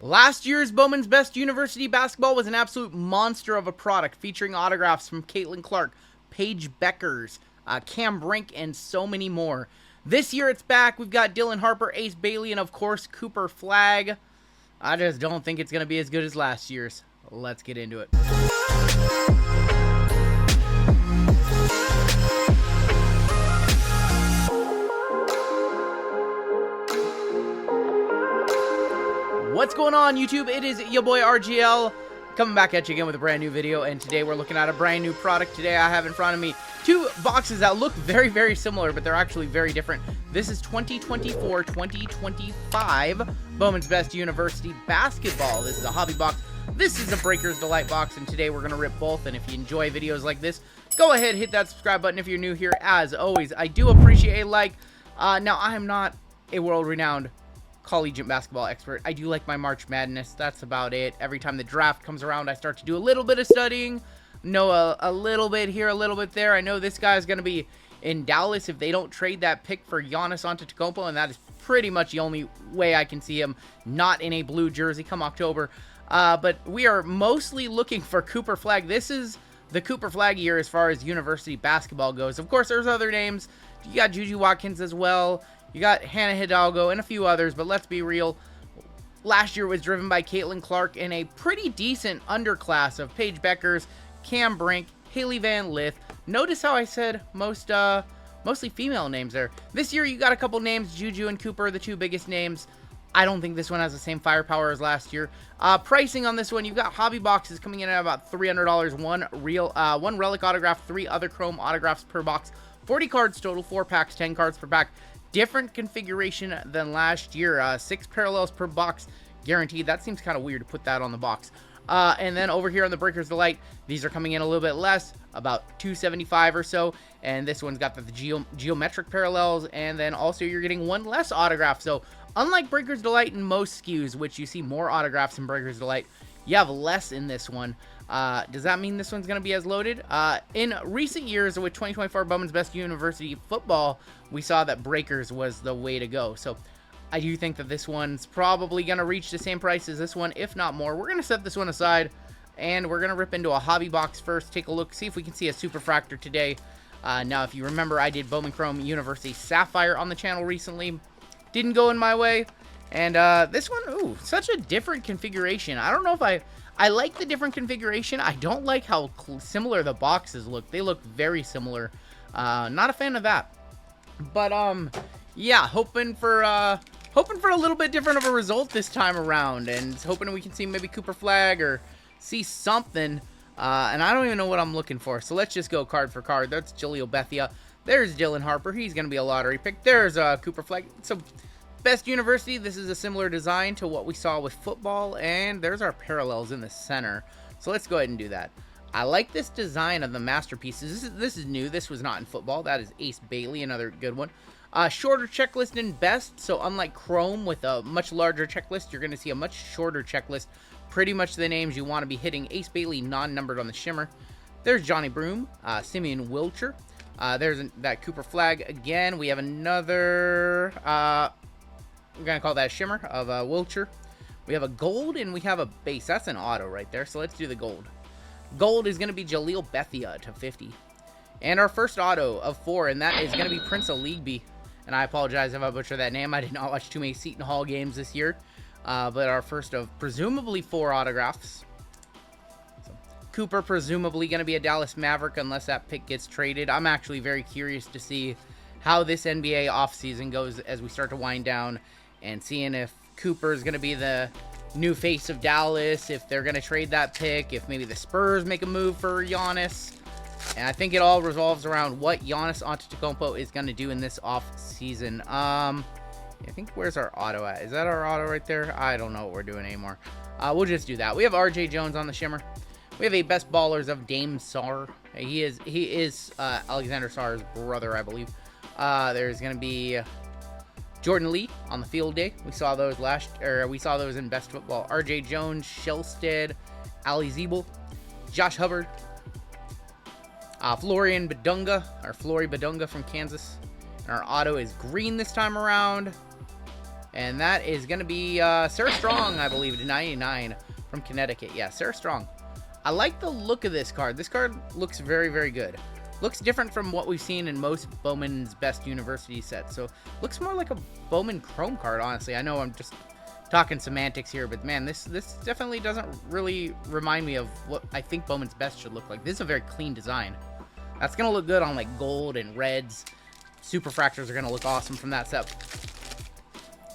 Last year's Bowman's Best University basketball was an absolute monster of a product, featuring autographs from Caitlin Clark, Paige Bueckers, Brink, and so many more. This year it's back. We've got Dylan Harper, Ace Bailey, and of course Cooper Flagg. I just don't think it's going to be as good as last year's. Let's get into it. What's going on, YouTube? It is your boy RGL coming back at you again with a brand new video, and today we're looking at a brand new product. Today I have in front of me two boxes that look very similar, but they're actually very different. This is 2024-2025 Bowman's Best University basketball. This is a hobby box. This is a Breakers Delight box, and today we're going to rip both. And if you enjoy videos like this, go ahead, hit that subscribe button. If you're new here, as always, I do appreciate a like. Now, I am not a world-renowned collegiate basketball expert. I do like my March Madness. That's about it. Every time the draft comes around, I start to do a little bit of studying. Know a little bit here, a little bit there. I know this guy's going to be in Dallas if they don't trade that pick for Giannis Antetokounmpo, and that is pretty much the only way I can see him not in a blue jersey come October. But we are mostly looking for Cooper Flagg. This is the Cooper Flagg year as far as university basketball goes. Of course, there's other names. You got Juju Watkins as well. You got Hannah Hidalgo and a few others, but let's be real. Last year was driven by Caitlin Clark and a pretty decent underclass of Paige Bueckers, Brink, Hailey Van Lith. Notice how I said mostly female names there. This year you got a couple names, Juju and Cooper, the two biggest names. I don't think this one has the same firepower as last year. Pricing on this one, you've got hobby boxes coming in at about $300. One relic autograph, 3 other chrome autographs per box. 40 cards total, 4 packs, 10 cards per pack. Different configuration than last year. 6 parallels per box guaranteed. That seems kind of weird to put that on the box. And then over here on the Breakers Delight, these are coming in a little bit less, about $275 or so. And this one's got the geometric parallels, and then also you're getting one less autograph. So unlike Breakers Delight in most SKUs, which you see more autographs in Breakers Delight, you have less in this one. Does that mean this one's going to be as loaded? In recent years with 2024 Bowman's Best University football, we saw that Breakers was the way to go. So I do think that this one's probably going to reach the same price as this one, if not more. We're going to set this one aside, and we're going to rip into a hobby box first, take a look, see if we can see a Superfractor today. Now, if you remember, I did Bowman Chrome University Sapphire on the channel recently. Didn't go in my way. And this one, ooh, such a different configuration. I don't know if I like the different configuration. I don't like how similar the boxes look. They look very similar. Not a fan of that. But yeah, hoping for a little bit different of a result this time around, and hoping we can see maybe Cooper Flagg or see something. And I don't even know what I'm looking for. So let's just go card for card. That's Jaleel Bethia. There's Dylan Harper. He's going to be a lottery pick. There's Cooper Flagg. So Best University, this is a similar design to what we saw with football, and there's our parallels in the center. So let's go ahead and do that. I like this design of the masterpieces. This is new. This was not in football. That is Ace Bailey, another good one. Shorter checklist in Best, so unlike Chrome with a much larger checklist, you're going to see a much shorter checklist. Pretty much the names you want to be hitting. Ace Bailey non-numbered on the Shimmer. There's Johnny Broom, Simeon Wilcher. There's that Cooper Flagg again. We have another... we're going to call that a Shimmer of Wilcher. We have a gold and we have a base. That's an auto right there. So let's do the gold. Gold is going to be Jaleel Bethia to 50. And our first auto of 4, and that is going to be Prince Aligbe. And I apologize if I butcher that name. I did not watch too many Seton Hall games this year. But our first of presumably 4 autographs. So, Cooper presumably going to be a Dallas Maverick unless that pick gets traded. I'm actually very curious to see how this NBA offseason goes as we start to wind down, and seeing if Cooper is going to be the new face of Dallas, if they're going to trade that pick, if maybe the Spurs make a move for Giannis. And I think it all revolves around what Giannis Antetokounmpo is going to do in this offseason. I think, where's our auto at? Is that our auto right there? I don't know what we're doing anymore. We'll just do that. We have RJ Jones on the Shimmer. We have a Best Ballers of Dame Sarr. He is Alexander Sarr's brother, I believe. There's going to be Jordan Lee on the field day. We saw those we saw those in Best Football. RJ Jones, Shelstead, Ali Zeeble, Josh Hubbard, Florian Badunga, or Flory Badunga from Kansas. And our auto is green this time around. And that is going to be Sarah Strong, I believe, to 99 from Connecticut. Yeah, Sarah Strong. I like the look of this card. This card looks very, very good. Looks different from what we've seen in most Bowman's Best University sets. So, looks more like a Bowman Chrome card, honestly. I know I'm just talking semantics here, but man, this definitely doesn't really remind me of what I think Bowman's Best should look like. This is a very clean design. That's going to look good on, like, gold and reds. Super Fractors are going to look awesome from that set.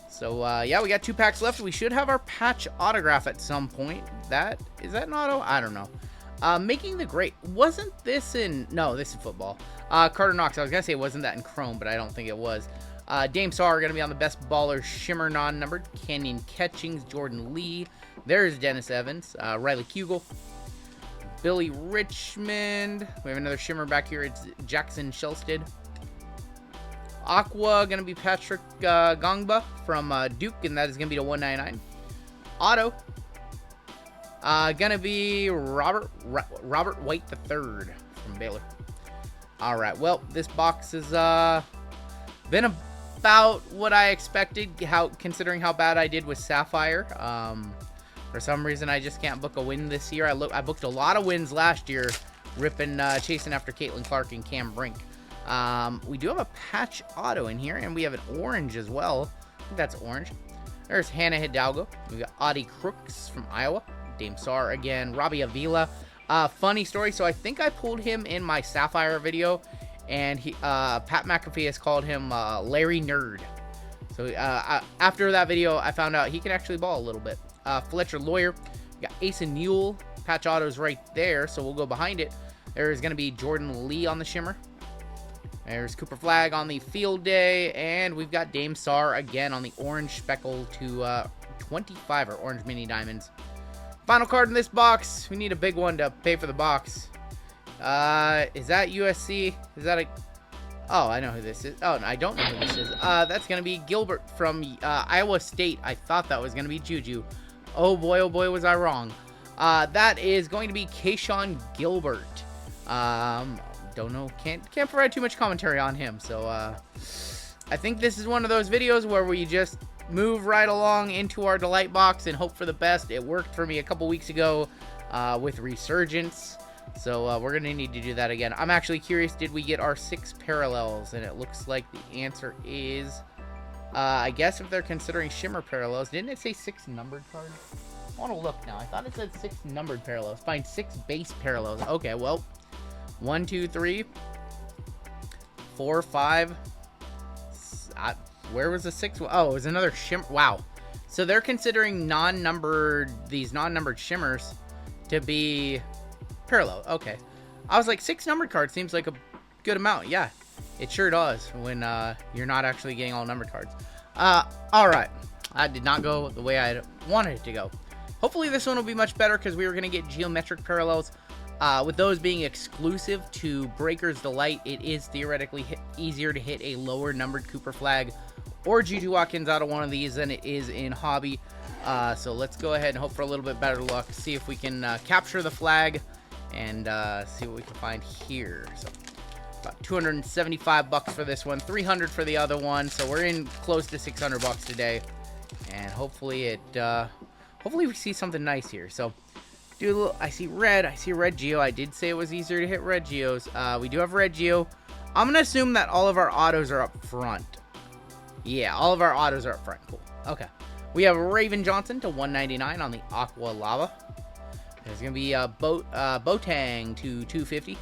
So, yeah, we got 2 packs left. We should have our patch autograph at some point. Is that an auto? I don't know. Making the Great. Wasn't this in... No, this is football. Carter Knox. I was going to say wasn't that in Chrome, but I don't think it was. Dame Sarr are going to be on the Best Baller Shimmer non-numbered. Canyon Catchings. Jordan Lee. There's Dennis Evans. Riley Kugel. Billy Richmond. We have another Shimmer back here. It's Jackson Shelsted. Aqua, going to be Patrick Gongba from Duke, and that is going to be to 199. Auto, going to be Robert White III from Baylor. All right, well, this box has been about what I expected, considering how bad I did with Sapphire. For some reason, I just can't book a win this year. I booked a lot of wins last year, chasing after Caitlin Clark and Cam Brink. We do have a patch auto in here, and we have an orange as well. I think that's orange. There's Hannah Hidalgo. We got Audie Crooks from Iowa. Dame Sarr again. Robbie Avila. Funny story. So I think I pulled him in my Sapphire video, and Pat McAfee has called him Larry Nerd. So after that video, I found out he can actually ball a little bit. Fletcher Lawyer. We got Asa Newell. Patch autos right there, so we'll go behind it. There's going to be Jordan Lee on the Shimmer. There's Cooper Flagg on the Field Day, and we've got Dame Sarr again on the Orange Speckle to 25, or Orange Mini Diamonds. Final card in this box. We need a big one to pay for the box. Is that USC? Is that a... Oh, I know who this is. Oh, no, I don't know who this is. That's going to be Gilbert from Iowa State. I thought that was going to be Juju. Oh boy, was I wrong. That is going to be Kayshawn Gilbert. Don't know, can't provide too much commentary on him. So I think this is one of those videos where we just move right along into our Delight box and hope for the best. It worked for me a couple weeks ago with Resurgence, so we're gonna need to do that again. I'm actually curious, did we get our 6 parallels? And it looks like the answer is I guess if they're considering Shimmer parallels. Didn't it say 6 numbered cards? I want to look now. I thought it said 6 numbered parallels. Find 6 base parallels. Okay, well, 1, 2, 3, 4, 5. Where was the 6th? Oh, it was another Shimmer. Wow. So they're considering these non-numbered Shimmers to be parallel. Okay. I was like, 6 numbered cards seems like a good amount. Yeah, it sure does when you're not actually getting all numbered cards. All right. That did not go the way I wanted it to go. Hopefully this one will be much better because we were going to get geometric parallels. With those being exclusive to Breaker's Delight, it is theoretically easier to hit a lower numbered Cooper Flagg or Juju Watkins out of one of these than it is in Hobby. So let's go ahead and hope for a little bit better luck. See if we can capture the flag and see what we can find here. So about 275 bucks for this one, 300 for the other one. So we're in close to 600 bucks today, and hopefully hopefully we see something nice here. So. I see red Geo. I did say it was easier to hit red Geos. We do have red Geo. I'm going to assume that all of our autos are up front. Yeah, all of our autos are up front. Cool. Okay. We have Raven Johnson to 199 on the Aqua Lava. There's going to be Botang to 250. Is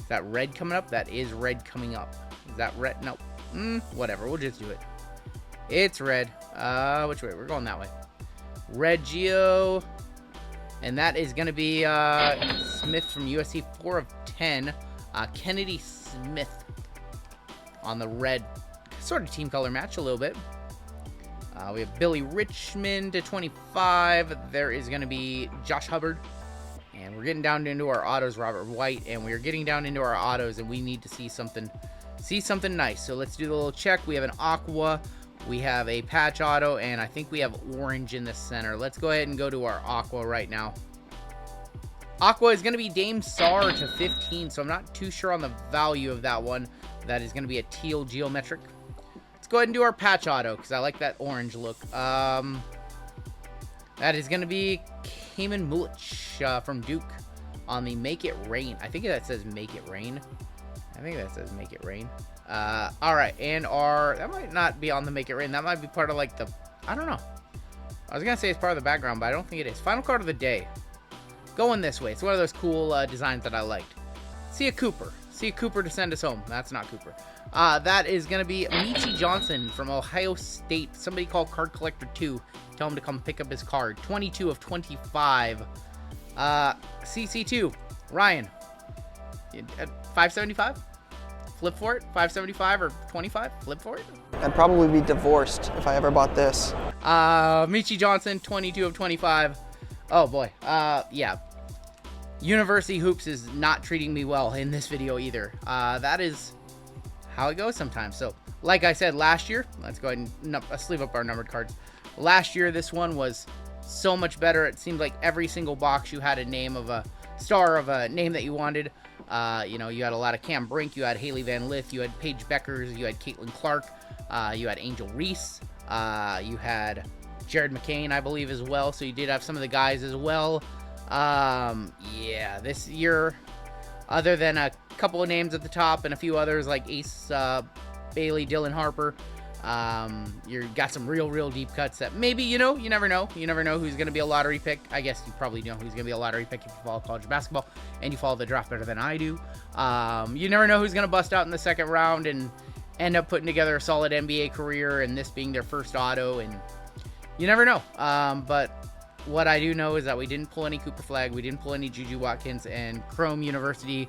that red coming up? That is red coming up. Is that red? No. Whatever. We'll just do it. It's red. Which way? We're going that way. Red Geo. And that is going to be Smith from USC, 4 of 10. Kennedy Smith on the red, sort of team color match a little bit. We have Billy Richmond to 25. There is going to be Josh Hubbard. And we're getting down into our autos, Robert White. And we're getting down into our autos, and we need to see something nice. So let's do the little check. We have an Aqua. We have a patch auto, and I think we have orange in the center. Let's go ahead and go to our Aqua right now. Aqua is going to be Dame Sarr to 15, so I'm not too sure on the value of that one. That is going to be a teal geometric. let's go ahead and do our patch auto, because I like that orange look. That is going to be Cayman Mulich from Duke on the Make It Rain. I think that says Make It Rain. All right, and that might not be on the Make It Rain. That might be part of like the, I don't know. I was going to say it's part of the background, but I don't think it is. Final card of the day. Going this way. It's one of those cool designs that I liked. See a Cooper to send us home. That's not Cooper. That is going to be Michi Johnson from Ohio State. Somebody called Card Collector 2. Tell him to come pick up his card. 22 of 25. CC2. Ryan. 575? Flip for it? 575 or 25? Flip for it? I'd probably be divorced if I ever bought this. Michi Johnson, 22 of 25. Oh boy. Yeah. University Hoops is not treating me well in this video either. That is how it goes sometimes. So, like I said last year, let's go ahead and sleeve up our numbered cards. Last year, this one was so much better. It seemed like every single box you had a name of a star of a name that you wanted. You know, you had a lot of Cam Brink, you had Hailey Van Lith, you had Paige Bueckers, you had Caitlin Clark, you had Angel Reese, you had Jared McCain, I believe, as well. So you did have some of the guys as well. Yeah, this year, other than a couple of names at the top and a few others like Ace Bailey, Dylan Harper, you got some real deep cuts that maybe, you know, you never know who's going to be a lottery pick. I guess you probably know who's going to be a lottery pick if you follow college basketball and you follow the draft better than I do. You never know who's going to bust out in the second round and end up putting together a solid NBA career, and this being their first auto, and you never know. But what I do know is that we didn't pull any Cooper Flagg, we didn't pull any Juju Watkins, and Chrome University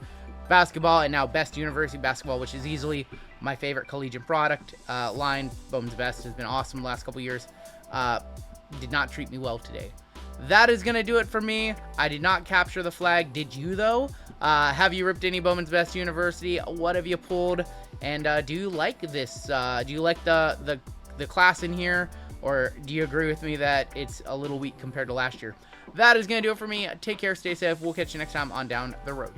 basketball, and now Best University basketball, which is easily my favorite collegiate product line. Bowman's Best has been awesome the last couple years. Did not treat me well today. That is going to do it for me. I did not capture the flag. Did you, though? Have you ripped any Bowman's Best University? What have you pulled? And do you like this? Do you like the class in here? Or do you agree with me that it's a little weak compared to last year? That is going to do it for me. Take care, stay safe. We'll catch you next time on Down the Road.